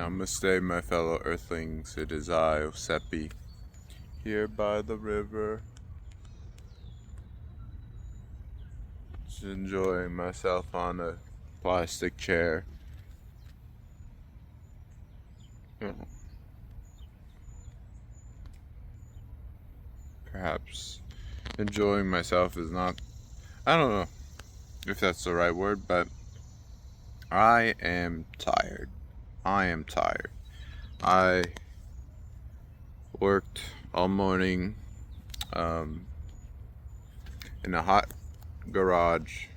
Namaste, my fellow earthlings. It is I, Osepi, here by the river, just enjoying myself on a plastic chair. Perhaps enjoying myself is not, I don't know if that's the right word, but I am tired. I worked all morning in a hot garage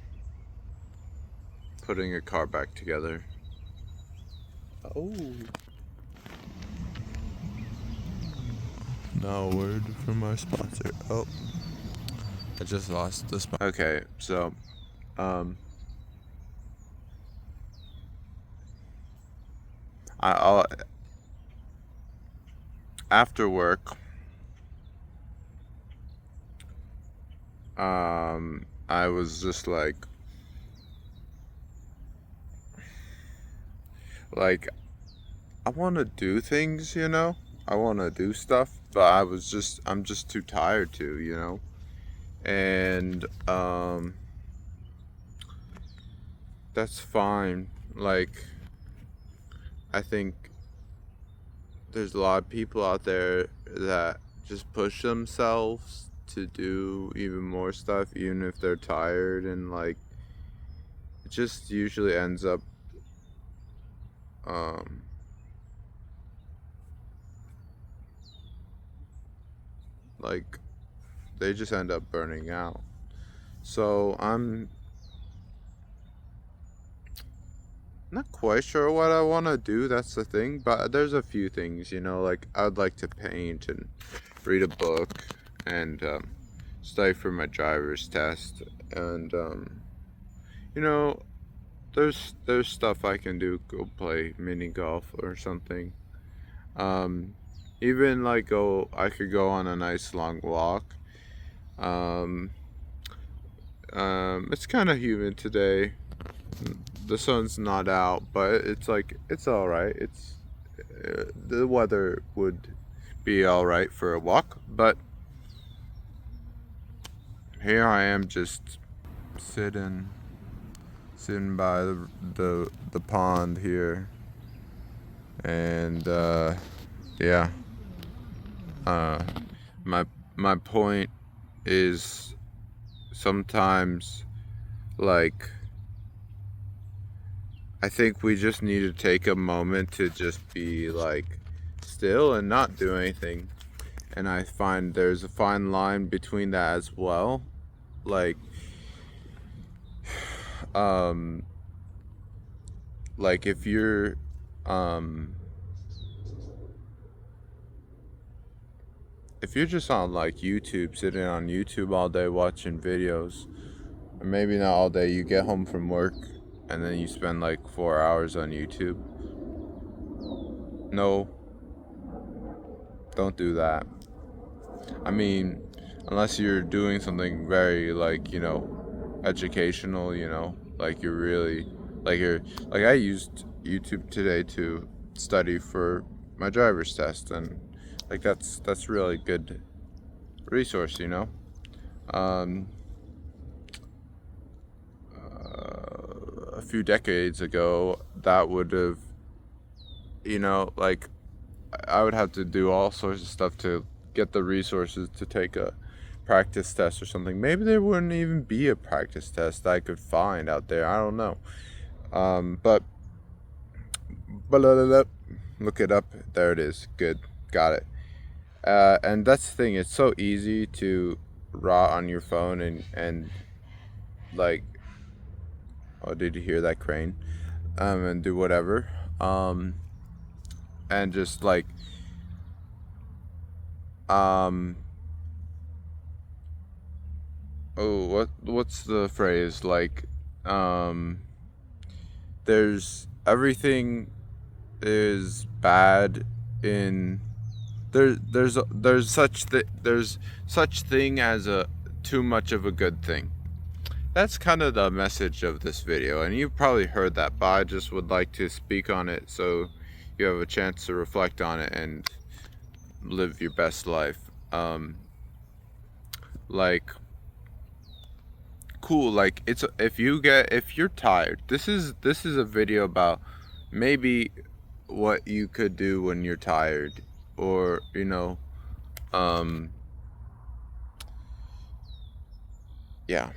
putting a car back together. Oh. Now a word from our sponsor. Oh. I just lost the spot. Okay, so I'll after work I was just like I want to do things, you know? I want to do stuff, but I'm just too tired to, you know? And that's fine. Like, I think there's a lot of people out there that just push themselves to do even more stuff, even if they're tired, and like, it just usually ends up like they just end up burning out. So I'm not quite sure what I want to do, that's the thing, but there's a few things, you know, like I'd like to paint and read a book and study for my driver's test, and you know, there's stuff I can do. Go play mini golf or something. Even like I could go on a nice long walk. Um, it's kind of humid today. The sun's not out, but it's like it's all right. It's the weather would be all right for a walk, but here I am just sitting by the pond here, and yeah. My point is sometimes, like, I think we just need to take a moment to just be like still and not do anything. And I find there's a fine line between that as well. Like, if you're just on like YouTube, sitting on YouTube all day watching videos, or maybe not all day, you get home from work and then you spend like 4 hours on YouTube. No, don't do that. I mean, unless you're doing something very, like, you know, educational, you know, like you're really, like I used YouTube today to study for my driver's test, and like that's really good resource, you know. A few decades ago, that would have, you know, like I would have to do all sorts of stuff to get the resources to take a practice test or something. Maybe there wouldn't even be a practice test I could find out there. I don't know. But look it up. There it is. Good. Got it. And that's the thing. It's so easy to rot on your phone and like, oh, did you hear that crane? And do whatever. And just like, oh, what's the phrase? Like, there's everything is bad in there's such thing as a too much of a good thing. That's kind of the message of this video, and you've probably heard that, but I just would like to speak on it so you have a chance to reflect on it and live your best life. Like, cool, like, it's if you're tired, this is a video about maybe what you could do when you're tired, or um yeah.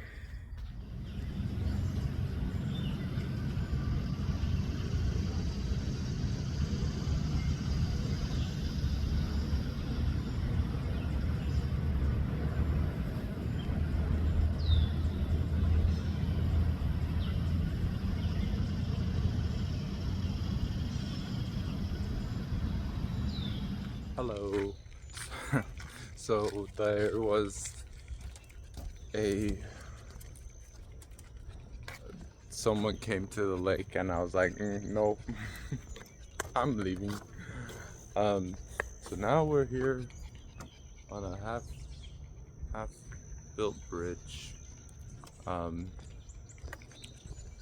Hello. So there was a someone came to the lake, and I was like, nope. I'm leaving. So now we're here on a half built bridge. Um,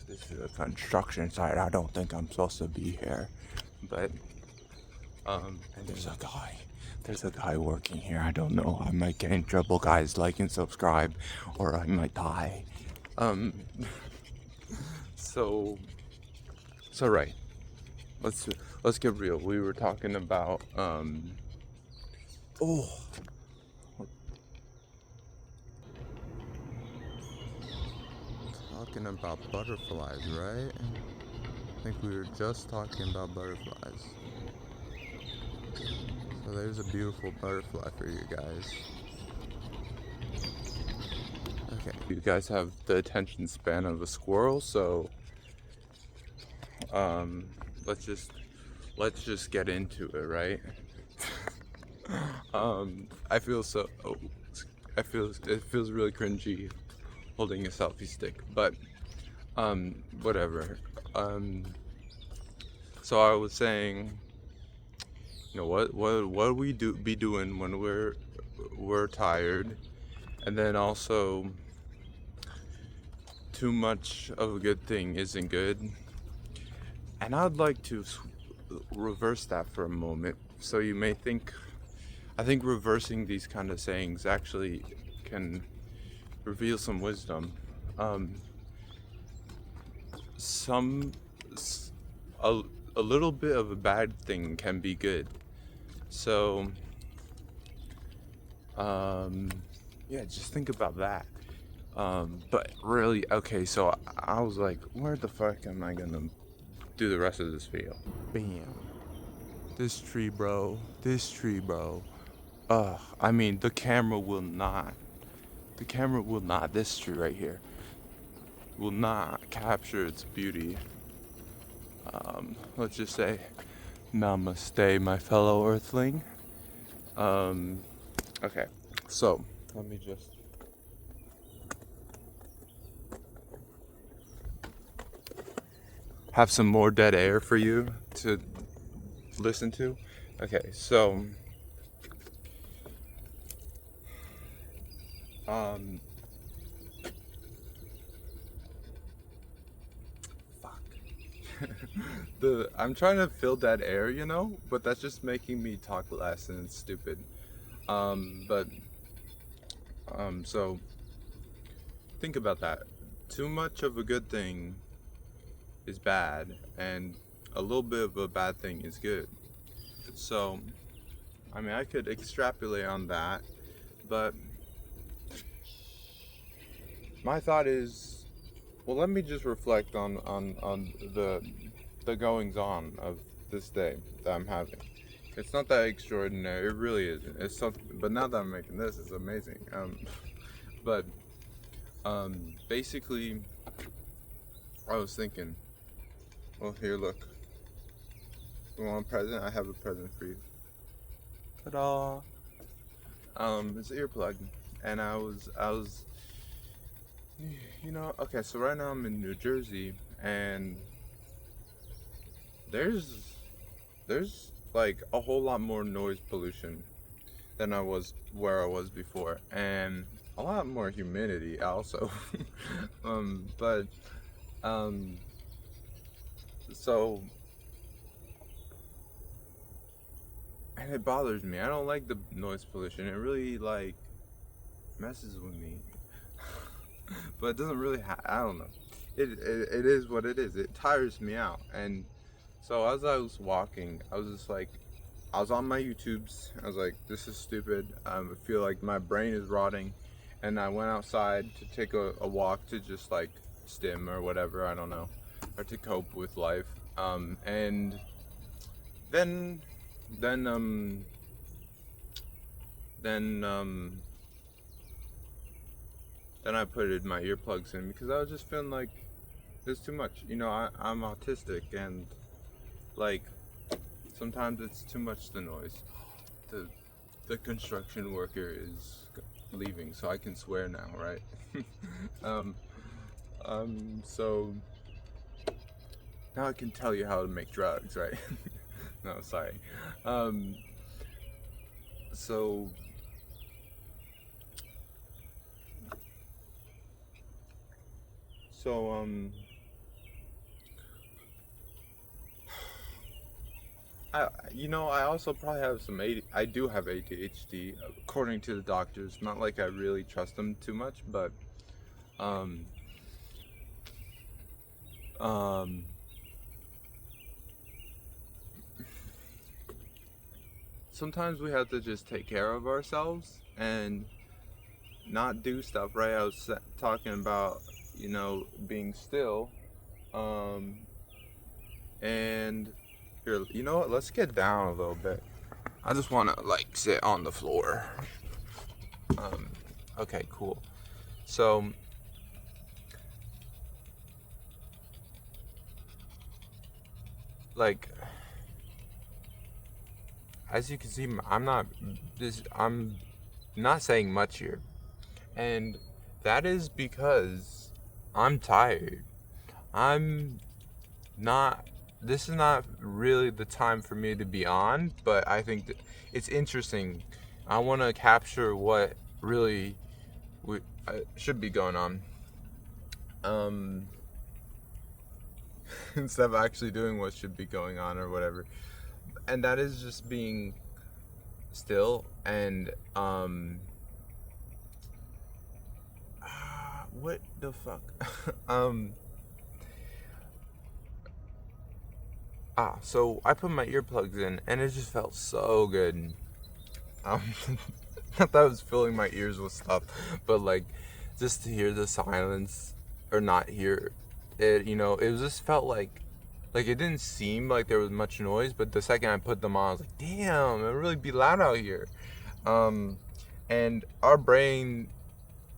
this is a construction site. I don't think I'm supposed to be here, but and there's a guy working here. I don't know. I might get in trouble, guys. Like and subscribe, or I might die. Um, so right. Let's get real. We were talking about oh, talking about butterflies, right? I think we were just talking about butterflies. So there's a beautiful butterfly for you guys. Okay, you guys have the attention span of a squirrel, so let's just get into it, right? I feel so. Oh, it feels really cringy holding a selfie stick, but whatever. So I was saying, what we be doing when we're tired, and then also too much of a good thing isn't good. And I'd like to reverse that for a moment. So you may think, I think reversing these kind of sayings actually can reveal some wisdom. Some a, a little bit of a bad thing can be good. So yeah, just think about that. But really, okay, so I was like, where the fuck am I gonna do the rest of this video? Bam. This tree, bro. I mean, the camera will not, this tree right here, will not capture its beauty. Let's just say, namaste, my fellow earthling. Okay, so, let me just have some more dead air for you to listen to. Okay, so fuck. I'm trying to fill dead air, but that's just making me talk less and it's stupid. So think about that. Too much of a good thing is bad, and a little bit of a bad thing is good. So, I mean, I could extrapolate on that, but my thought is, well, let me just reflect on the goings on of this day that I'm having. It's not that extraordinary. It really isn't. It's something. But now that I'm making this, it's amazing. But basically, I was thinking. Well, here, look. You want a present? I have a present for you. Ta-da! It's an earplug, and I was, okay. So right now I'm in New Jersey, and there's like a whole lot more noise pollution than I was where I was before, and a lot more humidity also. But so and it bothers me. I don't like the noise pollution. It really like messes with me. But it doesn't really. I don't know. It is what it is. It tires me out. And so as I was walking, I was just like, I was on my YouTubes. I was like, this is stupid. I feel like my brain is rotting. And I went outside to take a walk to just like stim or whatever. I don't know, or to cope with life. And then then then then I put my earplugs in because I was just feeling like it's too much. I'm autistic, and like sometimes it's too much, the noise. The construction worker is leaving, so I can swear now, right? um, so now I can tell you how to make drugs, right? No, sorry. Um, so so I also probably have some I do have ADHD according to the doctors. Not like I really trust them too much, but um um sometimes we have to just take care of ourselves and not do stuff, right? I was talking about, being still, um and here, you know what? Let's get down a little bit. I just want to like sit on the floor. Um, okay, cool. So, like, as you can see, I'm not saying much here, and that is because I'm tired. I'm not. This is not really the time for me to be on, but I think that it's interesting. I want to capture what really should be going on. Instead of actually doing what should be going on or whatever. And that is just being still and what the fuck? um so I put my earplugs in and it just felt so good. Um not that I was filling my ears with stuff, but like just to hear the silence or not hear it, it just felt like it didn't seem like there was much noise, but the second I put them on, I was like, damn, it really be loud out here. And our brain,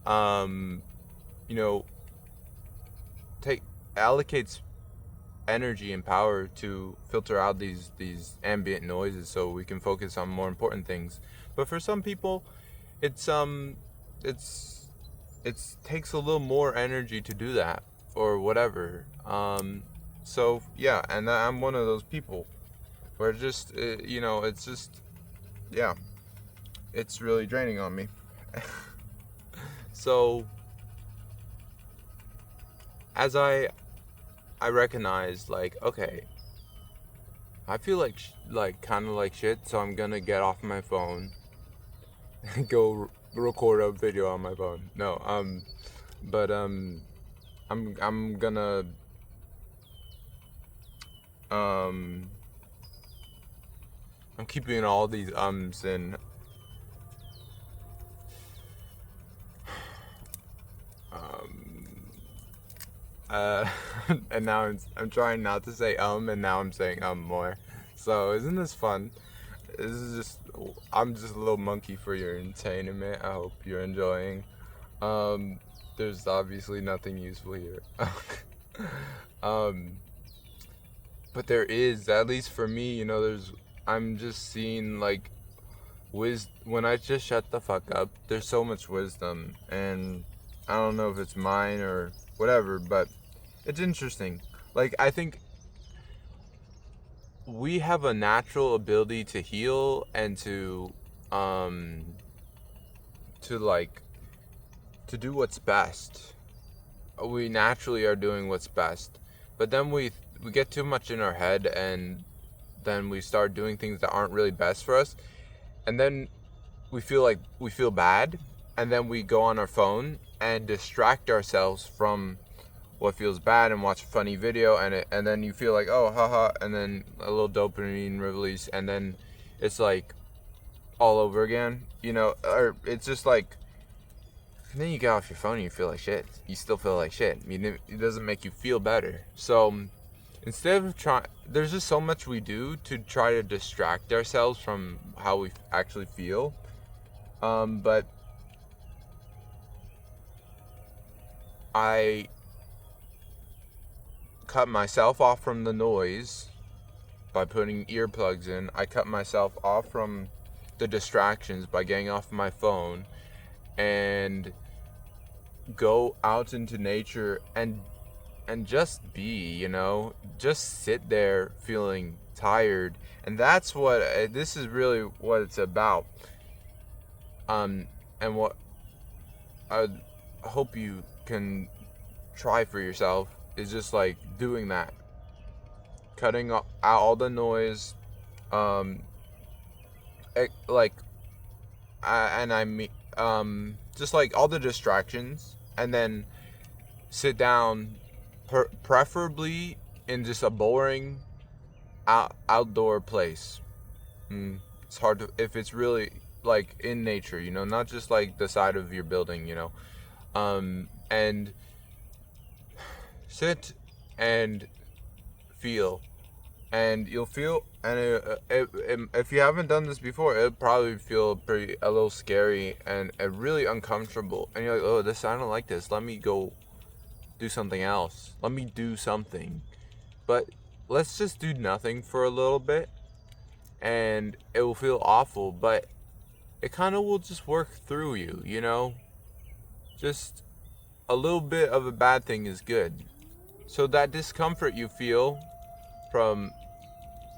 um, you know, take allocates energy and power to filter out these ambient noises so we can focus on more important things. But for some people, it's it's it takes a little more energy to do that or whatever. So yeah, and I'm one of those people where just it's just yeah, it's really draining on me. So as I recognized, like, okay, I feel like kind of like shit, so I'm gonna get off my phone and go record a video on my phone. No, but I'm gonna um I'm keeping all these and um uh and now I'm trying not to say and now I'm saying more. So isn't this fun? This is just I'm just a little monkey for your entertainment. I hope you're enjoying. There's obviously nothing useful here. um but there is, at least for me, I'm just seeing like when I just shut the fuck up, there's so much wisdom, and I don't know if it's mine or whatever, but it's interesting. Like, I think we have a natural ability to heal and um like to do what's best. We naturally are doing what's best, but then we get too much in our head, and then we start doing things that aren't really best for us, and then we feel bad, and then we go on our phone and distract ourselves from what feels bad and watch a funny video, and then you feel like, oh, haha, and then a little dopamine release, and then it's like all over again, or it's just like, and then you get off your phone and you feel like shit. You still feel like shit. I mean, it doesn't make you feel better. So instead of there's just so much we do to try to distract ourselves from how we actually feel. But I cut myself off from the noise by putting earplugs in. I cut myself off from the distractions by getting off my phone and go out into nature and just be, just sit there feeling tired. And that's what this is really what it's about. And what I hope you can try for yourself is just like doing that, cutting out all the noise, and I mean, just like all the distractions, and then sit down, preferably in just a boring outdoor place. It's hard to, if it's really like in nature, not just like the side of your building, and sit and feel, and you'll feel, and if you haven't done this before, it'll probably feel a little scary and really uncomfortable, and you're like, oh, I don't like this, let me go do something else, let me do something. But let's just do nothing for a little bit, and it will feel awful, but it kind of will just work through you, just a little bit of a bad thing is good. So that discomfort you feel from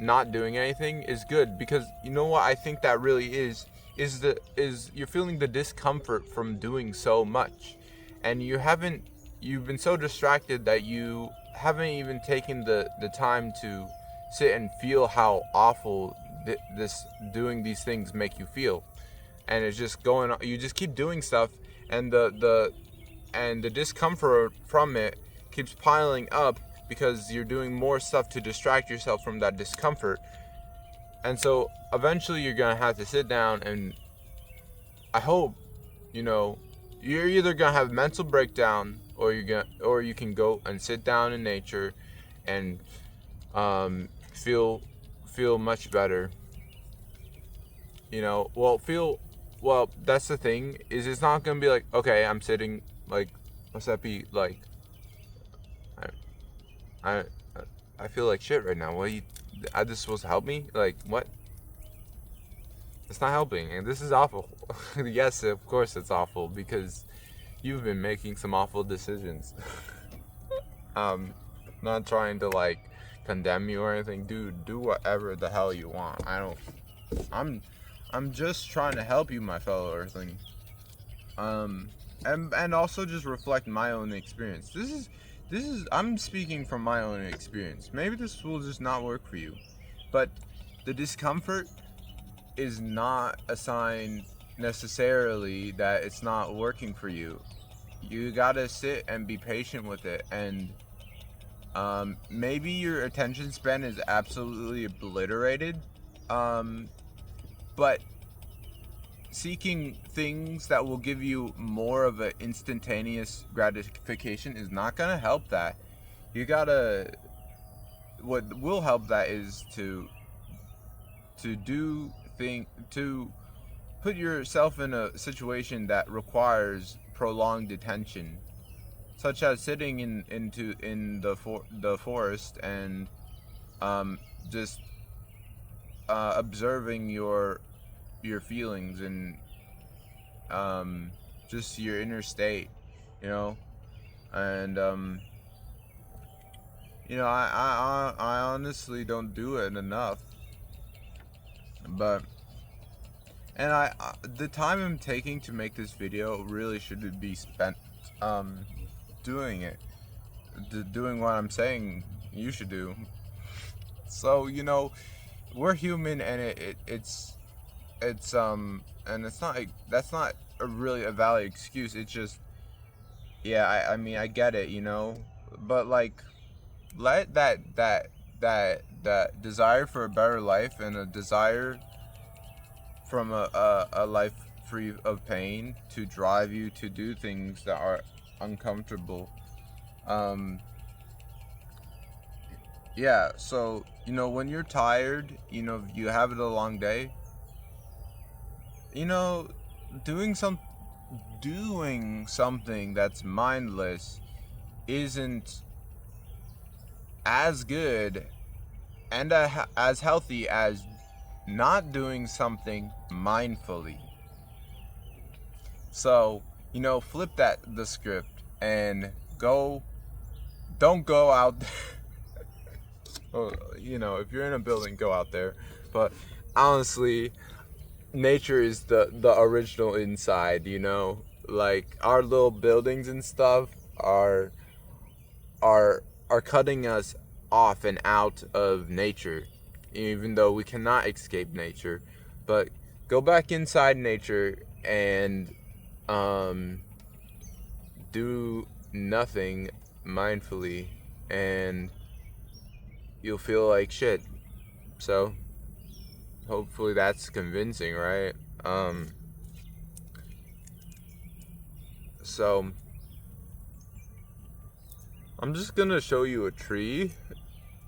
not doing anything is good, because you know what I think that really is you're feeling the discomfort from doing so much, and you've been so distracted that you haven't even taken the time to sit and feel how awful this doing these things make you feel. And it's just going on, you just keep doing stuff, and the discomfort from it keeps piling up because you're doing more stuff to distract yourself from that discomfort. And so eventually you're gonna have to sit down, and I hope you're either gonna have a mental breakdown, or you can go and sit down in nature and feel much better. Well, that's the thing, is it's not gonna be like, okay, I'm sitting, like, what's that be like? I feel like shit right now. Are this supposed to help me? Like, what? It's not helping, and this is awful. Yes, of course it's awful, because you've been making some awful decisions. Not trying to like condemn you or anything, dude. Do whatever the hell you want. I'm just trying to help you, my fellow Earthling. And also just reflect my own experience. This is I'm speaking from my own experience. Maybe this will just not work for you, but the discomfort is not a sign necessarily that it's not working for you. You gotta sit and be patient with it, and maybe your attention span is absolutely obliterated, but seeking things that will give you more of an instantaneous gratification is not gonna help that. What will help that is to put yourself in a situation that requires prolonged attention, such as sitting in the forest and just observing your feelings and just your inner state, and I honestly don't do it enough, but the time I'm taking to make this video really should be spent doing it, doing what I'm saying you should do. So we're human, and it's and it's not, that's not a really a valid excuse. It's just, yeah, I mean, I get it, but like, let that desire for a better life and a desire from a life free of pain to drive you to do things that are uncomfortable. um yeah, so when you're tired, you have it a long day, you know doing some doing something that's mindless isn't as good and as healthy as not doing something mindfully. So, flip the script and go. Don't go out there. Well, if you're in a building, go out there. But honestly, nature is the original inside. Like our little buildings and stuff are cutting us off and out of nature, even though we cannot escape nature. But go back inside nature and um, do nothing mindfully, and you'll feel like shit. So hopefully that's convincing, right? So I'm just gonna show you a tree,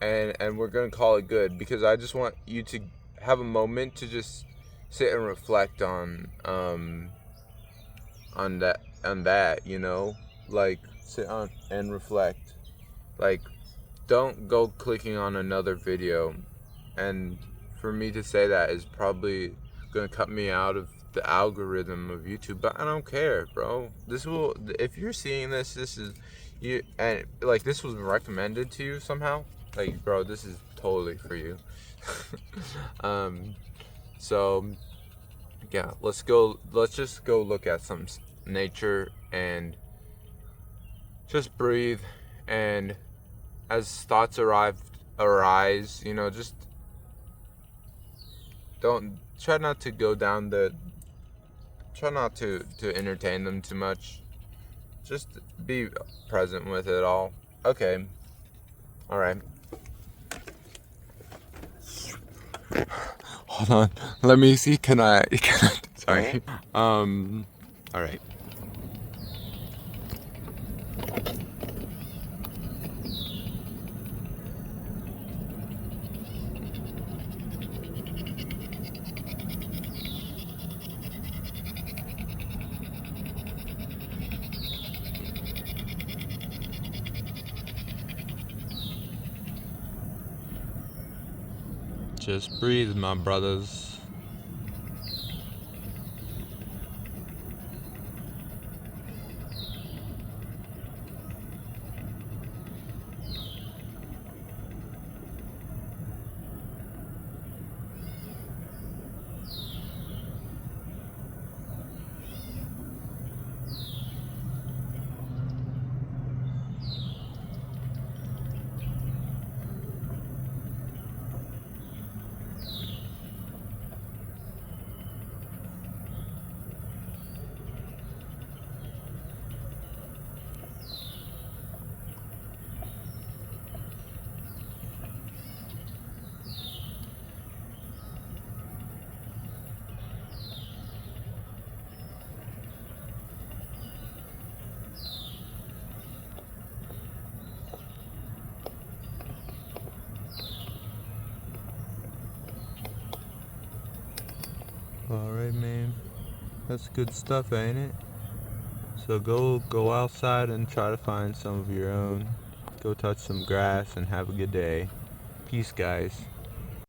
and we're gonna call it good, because I just want you to have a moment to just sit and reflect on that, like sit on and reflect. Like, don't go clicking on another video, and for me to say that is probably gonna cut me out of the algorithm of YouTube, but I don't care, bro. If you're seeing this is you, and like this was recommended to you somehow, like, bro, this is totally for you. um so yeah, let's just go look at some nature and just breathe, and as thoughts arise, just don't try not to go down the try not to entertain them too much. Just be present with it all. Okay. All right. Hold on. Let me see. Can I sorry. All right. Just breathe, my brothers. Alright, man. That's good stuff, ain't it? So go outside and try to find some of your own. Go touch some grass and have a good day. Peace, guys.